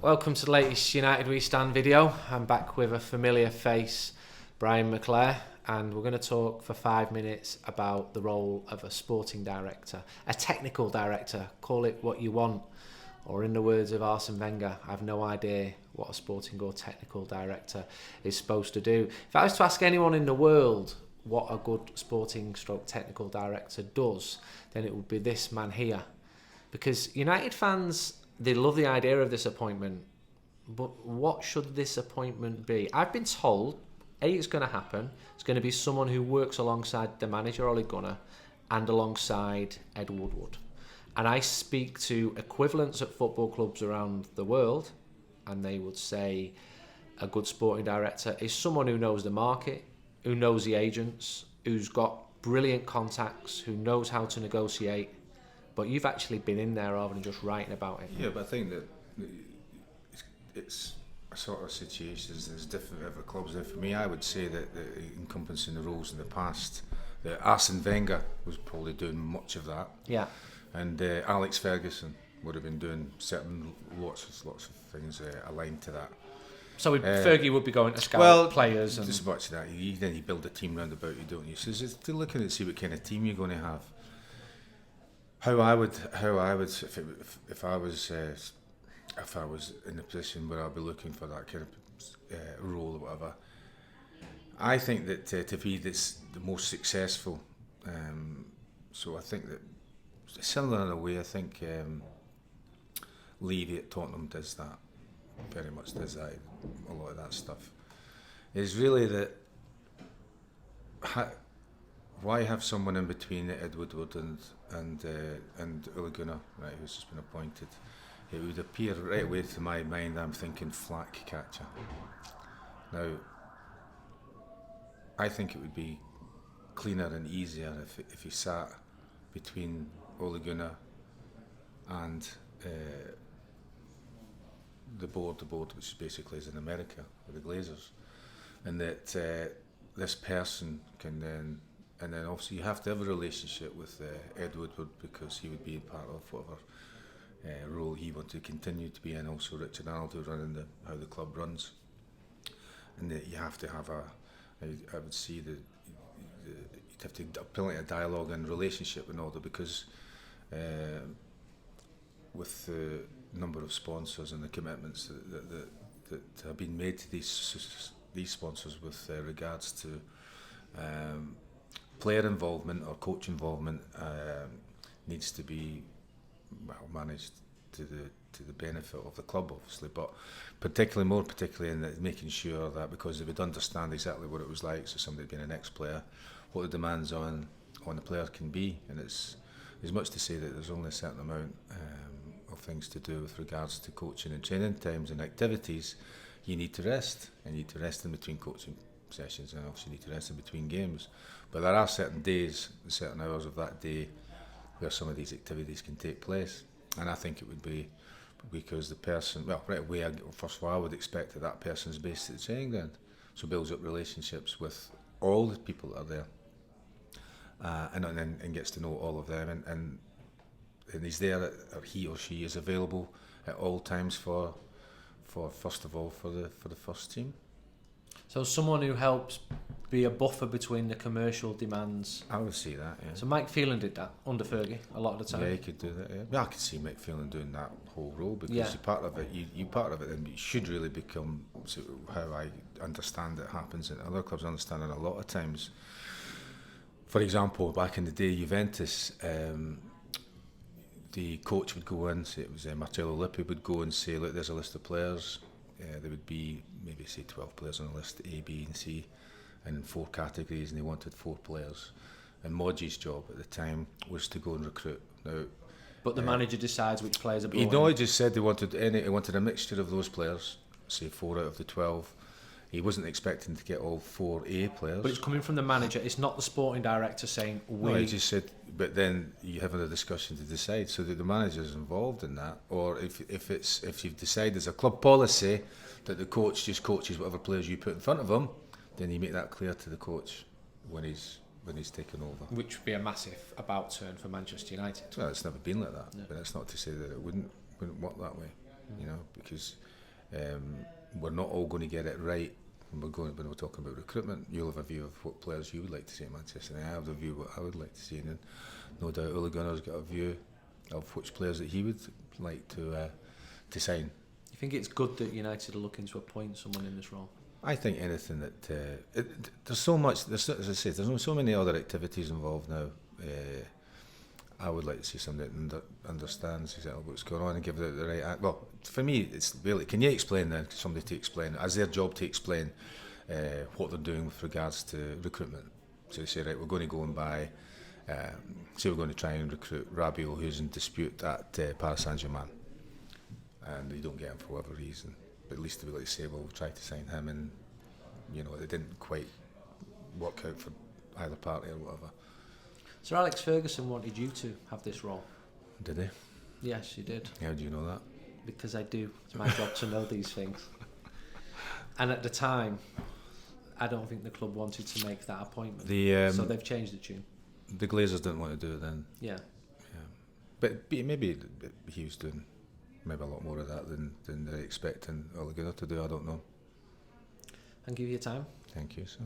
Welcome to the latest United We Stand video. I'm back with a familiar face, Brian McClare, and we're going to talk for 5 minutes about the role of a sporting director, a technical director, call it what you want, or in the words of Arsene Wenger, I have no idea what a sporting or technical director is supposed to do. If I was to ask anyone in the world what a good sporting stroke technical director does, then it would be this man here. Because United fans, they love the idea of this appointment, but what should this appointment be? I've been told, it's going to happen. It's going to be someone who works alongside the manager, Ole Gunnar, and alongside Ed Woodward. And I speak to equivalents at football clubs around the world, and they would say a good sporting director is someone who knows the market, who knows the agents, who's got brilliant contacts, who knows how to negotiate. But you've actually been in there rather than just writing about it. Yeah, but I think that it's a sort of situations that's different for clubs. And for me, I would say that encompassing the roles in the past, that Arsene Wenger was probably doing much of that. Yeah. And Alex Ferguson would have been doing lots of things aligned to that. So Fergie would be going to scout players. Just much of that. Then you build a team round about you, don't you? So it's still looking to see what kind of team you're going to have. How I would, if I was in a position where I'd be looking for that kind of role or whatever, I think that to be the most successful. So I think that similar in a way. I think Levy at Tottenham does that, very much does that. A lot of that stuff is really that. Why have someone in between Ed Woodward and Ole Gunnar, right, who's just been appointed? It would appear right away to my mind, I'm thinking flak catcher. Now, I think it would be cleaner and easier if he sat between Ole Gunnar and the board, which basically is in America, with the Glazers, and that this person can then. And then obviously you have to have a relationship with Ed Woodward, because he would be part of whatever role he wanted to continue to be in. Also Richard Arnold, who's running how the club runs. And that you have to have I would see you'd have to build a dialogue and relationship and all that, because with the number of sponsors and the commitments that have been made to these sponsors with regards to player involvement or coach involvement needs to be managed to the benefit of the club, obviously, but more particularly in making sure that, because they would understand exactly what it was like, so somebody being an ex-player, what the demands on the player can be, and it's much to say that there's only a certain amount of things to do with regards to coaching and training times and activities. You need to rest, and you need to rest in between coaching sessions, and obviously need to rest in between games. But there are certain days, certain hours of that day, where some of these activities can take place. And I think it would be because the person, well, right away, first of all, I would expect that person's based at the training ground, so builds up relationships with all the people that are there, and gets to know all of them, and he's there, or he or she is available at all times for first of all for the first team. So someone who helps be a buffer between the commercial demands. I would see that, yeah. So Mike Phelan did that under Fergie a lot of the time. Yeah, he could do that, yeah. Well, I could see Mike Phelan doing that whole role, because you're part of it, you part of it, and it should really become, so how I understand it happens, and other clubs understand it a lot of times. For example, back in the day, Juventus, the coach would go in, say it was Marcello Lippi, would go and say, look, there's a list of players. There would be maybe say 12 players on the list, A, B and C, and in 4 categories, and they wanted 4 players. And Modji's job at the time was to go and recruit. Now, but the manager decides which players are brought in. He just said he wanted a mixture of those players, say 4 out of the 12. He wasn't expecting to get all 4 A players. But it's coming from the manager. It's not the sporting director saying we. No, he just said. But then you have a discussion to decide, so that the manager's involved in that. Or if you've decided as a club policy that the coach just coaches whatever players you put in front of him, then you make that clear to the coach when he's taken over. Which would be a massive about turn for Manchester United. Well, it's never been like that, no. But that's not to say that it wouldn't work that way, you know, because We're not all going to get it right. When we're talking about recruitment, you'll have a view of what players you would like to see at Manchester United. I have a view of what I would like to see, and no doubt Ole Gunnar's got a view of which players that he would like to sign. You think it's good that United are looking to appoint someone in this role? I think anything that there's so much. As I say, there's so many other activities involved now. I would like to see somebody that understands exactly what's going on and give it the right. Well, for me, it's really. Can you explain then? Somebody to explain, as their job to explain what they're doing with regards to recruitment. So they say, right, we're going to go and buy. Say we're going to try and recruit Rabiot, who's in dispute at Paris Saint-Germain, and you don't get him for whatever reason. But at least they would like to say, well, we'll try to sign him, and it didn't quite work out for either party or whatever. Sir Alex Ferguson wanted you to have this role. Did he? Yes, you did. How do you know that? Because I do. It's my job to know these things. And at the time, I don't think the club wanted to make that appointment. So they've changed the tune. The Glazers didn't want to do it then. Yeah. But maybe he was doing maybe a lot more of that than they're expecting Ole Gunnar to do. I don't know. Thank you for your time. Thank you, sir.